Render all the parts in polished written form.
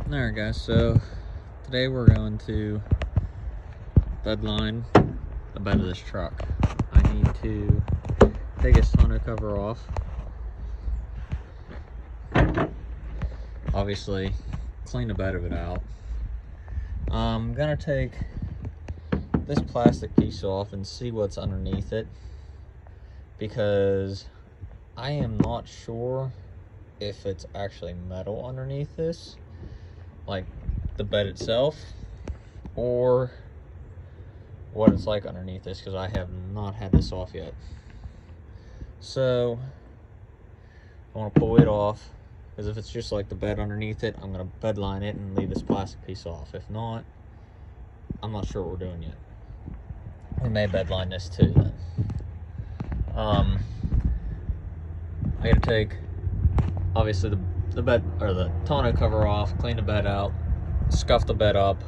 Alright guys, so today we're going to bedline the bed of this truck. I need to take its tonneau cover off. Obviously, clean the bed of it out. I'm gonna take this plastic piece off and see what's underneath it, because I am not sure if it's actually metal underneath this, like the bed itself, or what it's like underneath this, because I have not had this off yet. So I want to pull it off, because if it's just like the bed underneath it, I'm going to bed line it and leave this plastic piece off. If not, I'm not sure what we're doing yet. We may bed line this too then. I got to take, obviously, the bed, or the tonneau cover off, clean the bed out, scuff the bed up.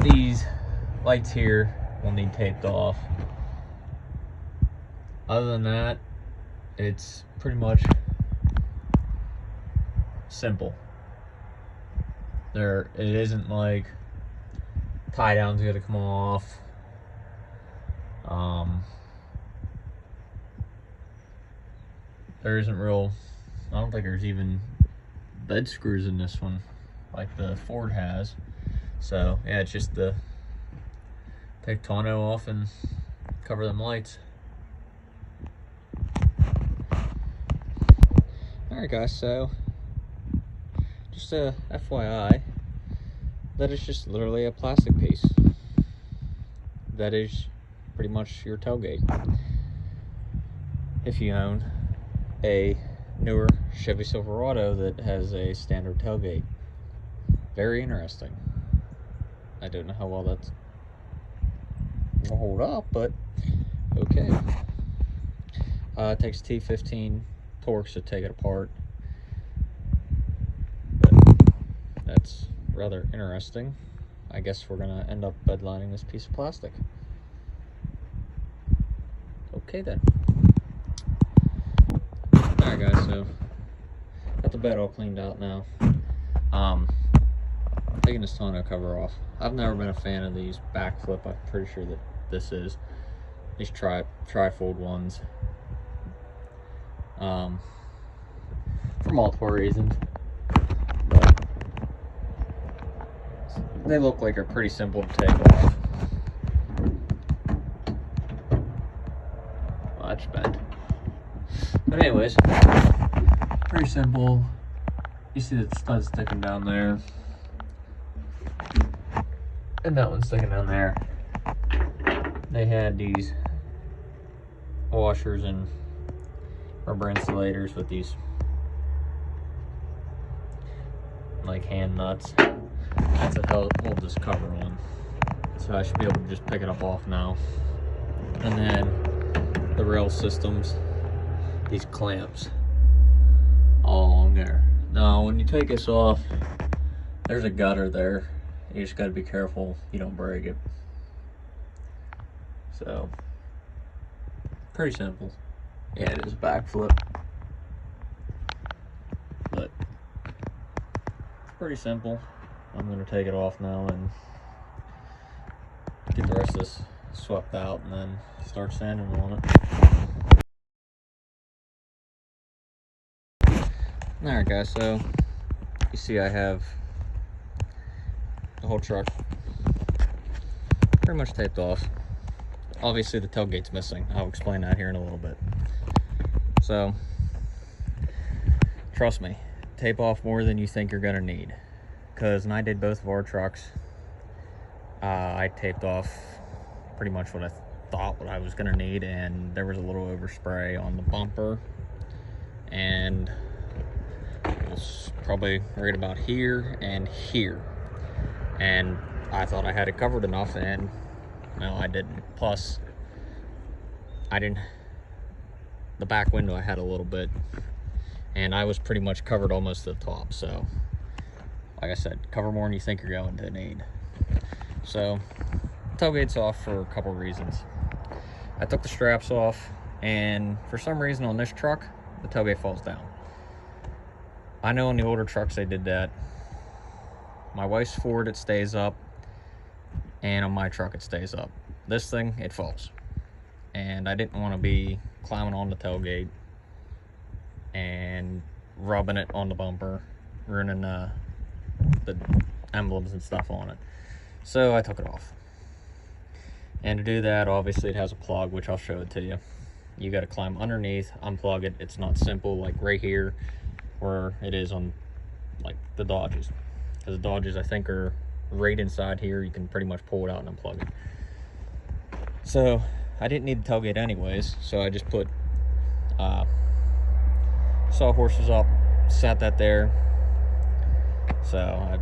These lights here will need taped off. Other than that, it's pretty much simple. It isn't like tie down's gonna come off. There isn't real, I don't think there's even bed screws in this one like the Ford has. So yeah, it's just the take tonneau off and cover them lights. Alright guys, so just a FYI, that is just literally a plastic piece. That is pretty much your tailgate. If you own a newer Chevy Silverado that has a standard tailgate. Very interesting. I don't know how well that's gonna hold up, but okay. It takes T15 torques to take it apart. But that's rather interesting. I guess we're gonna end up bedlining this piece of plastic. Okay then. Alright guys, so got the bed all cleaned out now. Taking this tonneau cover off. I've never been a fan of these backflip. I'm pretty sure that this is these trifold ones. For multiple reasons. But they look like they're pretty simple to take off. Well, that's bad. But anyways, pretty simple. You see the stud sticking down there, and that one's sticking down there. They had these washers and rubber insulators with these like hand nuts. That's a hell hold this cover on, so I should be able to just pick it up off now. And then the rail systems, these clamps all along there. Now when you take this off, there's a gutter there. You just got to be careful you don't break it. So pretty simple. Yeah, it is a backflip, but it's pretty simple. I'm going to take it off now and get the rest of this swept out, and then start sanding on it. Alright guys, so you see I have the whole truck pretty much taped off. Obviously the tailgate's missing. I'll explain that here in a little bit. So trust me, tape off more than you think you're gonna need, because when I did both of our trucks, I taped off pretty much what I thought what I was gonna need, and there was a little overspray on the bumper, and it was probably right about here and here, and I thought I had it covered enough, and no, I didn't. Plus the back window I had a little bit, and I was pretty much covered almost to the top. So like I said, cover more than you think you're going to need. So tailgate's off for a couple reasons. I took the straps off, and for some reason on this truck the tailgate falls down. I know on the older trucks they did that. My wife's Ford, it stays up, and on my truck it stays up. This thing, it falls. And I didn't want to be climbing on the tailgate and rubbing it on the bumper, ruining the emblems and stuff on it. So I took it off. And to do that, obviously it has a plug, which I'll show it to you. You got to climb underneath, unplug it. It's not simple like right here where it is on like the Dodges, because the Dodges I think are right inside here. You can pretty much pull it out and unplug it. So I didn't need the tailgate anyways, so I just put sawhorses up, sat that there. So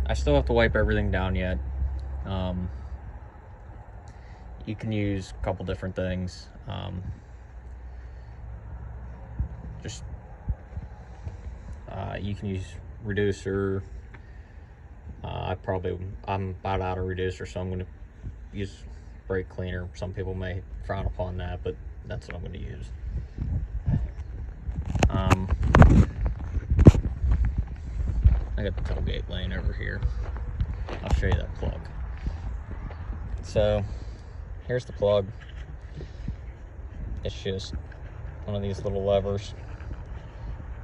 I still have to wipe everything down yet. You can use a couple different things. You can use reducer. I'm about out of reducer, so I'm going to use brake cleaner. Some people may frown upon that, but that's what I'm going to use. I got the tailgate laying over here. I'll show you that plug. So here's the plug. It's just one of these little levers.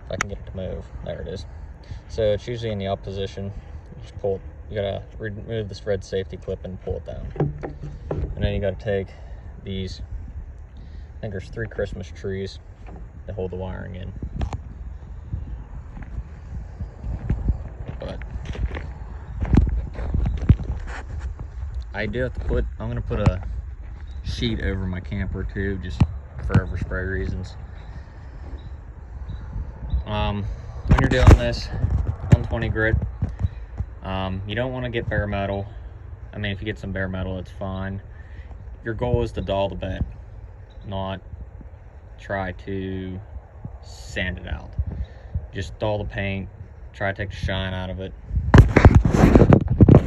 If I can get it to move, there it is. So it's usually in the up position. You just pull it. You gotta remove this red safety clip and pull it down. And then you gotta take these, I think there's 3 Christmas trees that hold the wiring in. But I do have to I'm gonna put a sheet over my camper too, just for overspray reasons. When you're doing this 120 grit, you don't want to get bare metal. I mean, if you get some bare metal, it's fine. Your goal is to dull the bed, not try to sand it out. Just dull the paint, try to take the shine out of it.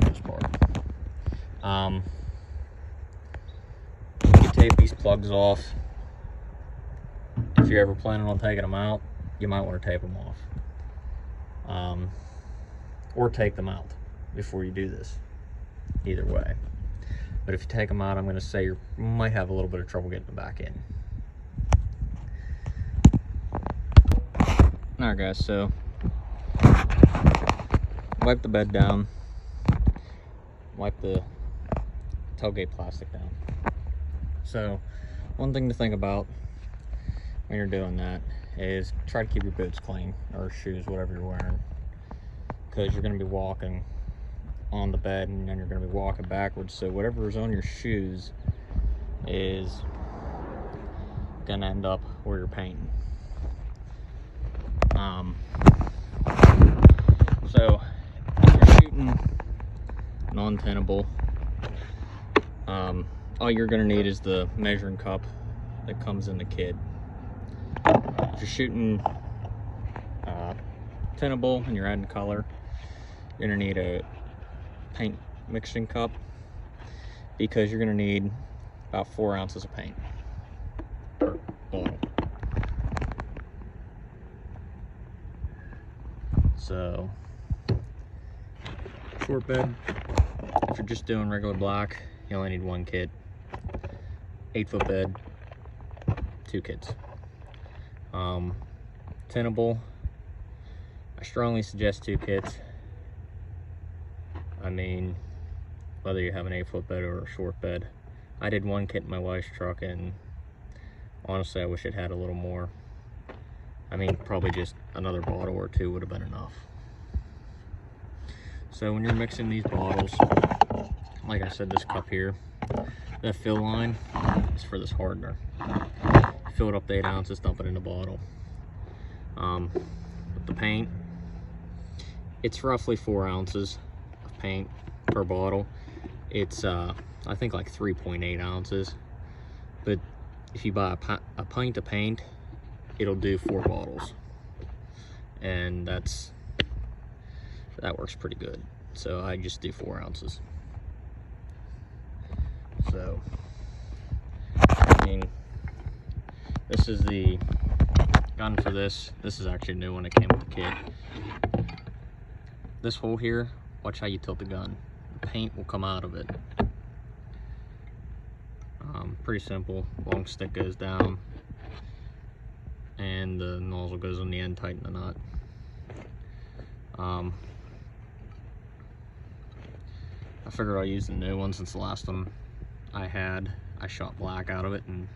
This part. You tape these plugs off. If you're ever planning on taking them out, you might want to tape them off. Or take them out before you do this. Either way. But if you take them out, I'm going to say you might have a little bit of trouble getting them back in. Alright guys, so wipe the bed down. Wipe the tailgate plastic down. So one thing to think about when you're doing that is try to keep your boots clean, or shoes, whatever you're wearing, because you're going to be walking on the bed and then you're going to be walking backwards, so whatever is on your shoes is going to end up where you're painting. So if you're shooting non-tenable, all you're going to need is the measuring cup that comes in the kit. If you're shooting tenable and you're adding color, you're going to need a paint mixing cup, because you're going to need about 4 ounces of paint per bottle. So short bed, if you're just doing regular black, you only need 1 kit. 8-foot bed, 2 kits. Tenable, I strongly suggest 2 kits. I mean, whether you have an 8-foot bed or a short bed. I did 1 kit in my wife's truck, and honestly I wish it had a little more. I mean, probably just another bottle or 2 would have been enough. So when you're mixing these bottles, like I said, this cup here, that fill line is for this hardener. Fill it up to 8 ounces, dump it in the bottle. With the paint, it's roughly 4 ounces of paint per bottle. It's I think like 3.8 ounces, but if you buy a pint of paint, it'll do 4 bottles, and that works pretty good. So I just do 4 ounces. So I mean, this is the gun for this is actually a new one that came with the kit. This hole here, watch how you tilt the gun. The paint will come out of it. Pretty simple. Long stick goes down and the nozzle goes on the end, tighten the nut. I figured I'll use the new one since the last one I shot black out of it, and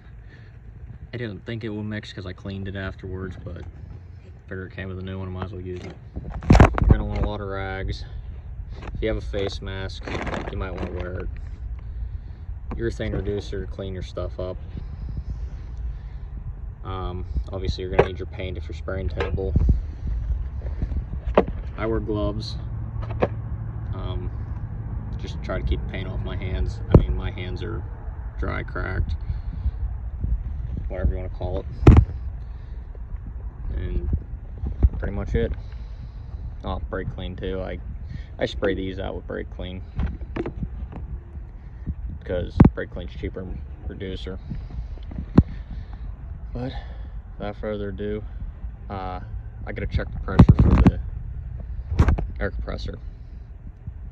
I didn't think it would mix because I cleaned it afterwards, but figured it came with a new one, I might as well use it. You're gonna want a lot of rags. If you have a face mask, you might want to wear it. Urethane reducer to clean your stuff up. Obviously you're gonna need your paint if you're spraying tintable. I wear gloves. Just try to keep paint off my hands. I mean, my hands are dry, cracked, whatever you want to call it. And pretty much it. Oh, brake clean too. I spray these out with brake clean because brake clean's cheaper than reducer. But without further ado, I gotta check the pressure for the air compressor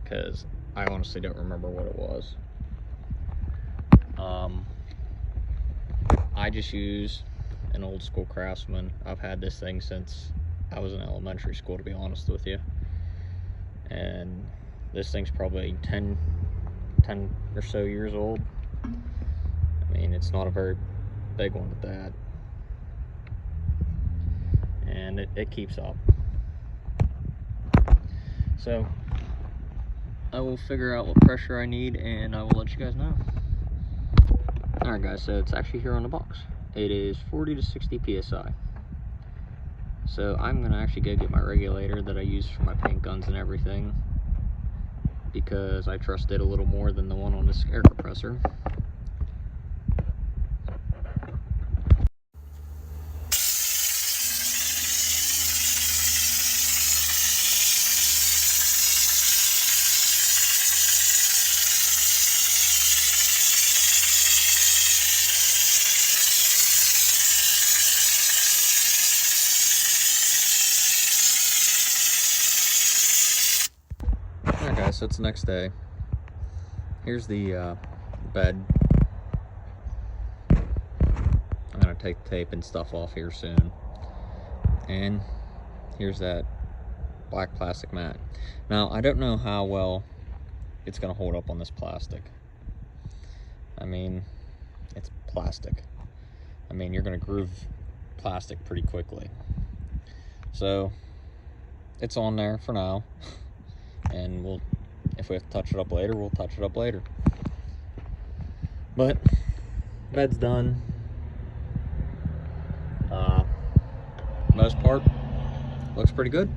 because I honestly don't remember what it was. I just use an old school Craftsman. I've had this thing since I was in elementary school, to be honest with you. And this thing's probably 10 or so years old. I mean, it's not a very big one at that. And it keeps up. So I will figure out what pressure I need and I will let you guys know. Alright guys, so it's actually here on the box. It is 40 to 60 psi. So I'm gonna actually go get my regulator that I use for my paint guns and everything, because I trust it a little more than the one on this air compressor. Alright guys, so it's the next day. Here's the bed. I'm gonna take the tape and stuff off here soon. And here's that black plastic mat. Now, I don't know how well it's gonna hold up on this plastic. I mean, it's plastic. I mean, you're gonna groove plastic pretty quickly. So, it's on there for now. And if we have to touch it up later, we'll touch it up later. But bed's done. Most part looks pretty good.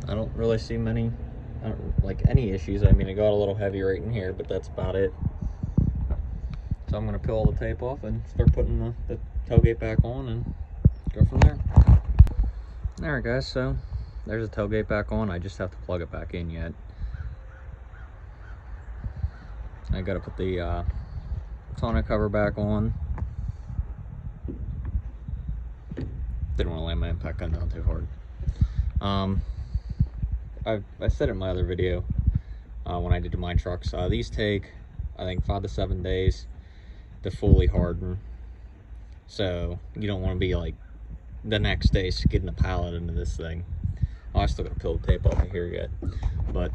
I don't really see any issues. I mean, it got a little heavy right in here, but that's about it. So I'm gonna peel all the tape off and start putting the tailgate back on and go from there. Alright guys, so there's the tailgate back on. I just have to plug it back in yet. I gotta put the tonneau cover back on. Didn't want to land my impact gun down too hard. I said in my other video when I did my trucks, these take I think 5 to 7 days to fully harden. So you don't want to be like the next day skidding a pallet into this thing. Oh, I still gotta peel the tape off of here yet, but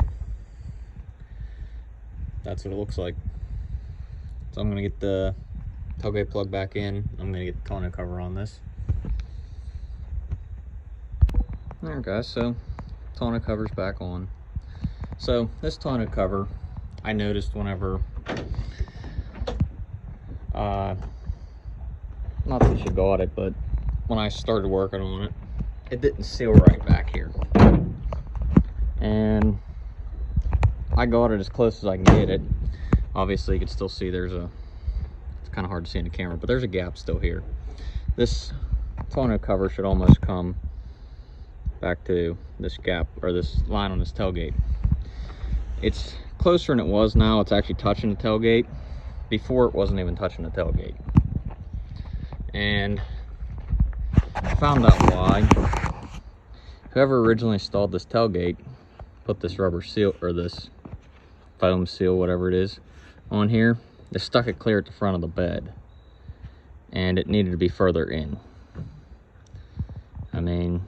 that's what it looks like. So I'm gonna get the tailgate plug back in. I'm gonna get the tonneau cover on this. There guys, so tonneau cover's back on. So this tonneau cover, I noticed whenever, not that you got it, but when I started working on it, it didn't seal right back here. And I got it as close as I can get it. Obviously you can still see it's kind of hard to see in the camera, but there's a gap still here. This tonneau cover should almost come back to this gap, or this line on this tailgate. It's closer than it was now. It's actually touching the tailgate. Before it wasn't even touching the tailgate. And found out why. Whoever originally installed this tailgate put this rubber seal, or this foam seal, whatever it is, on here. They stuck it clear at the front of the bed, and it needed to be further in. I mean,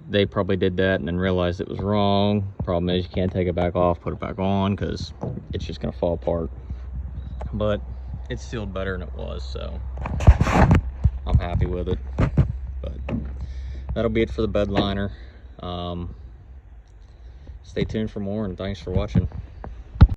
they probably did that and then realized it was wrong. Problem is, you can't take it back off, put it back on, because it's just gonna fall apart. But it's sealed better than it was, so I'm happy with it. But that'll be it for the bed liner. Stay tuned for more, and thanks for watching.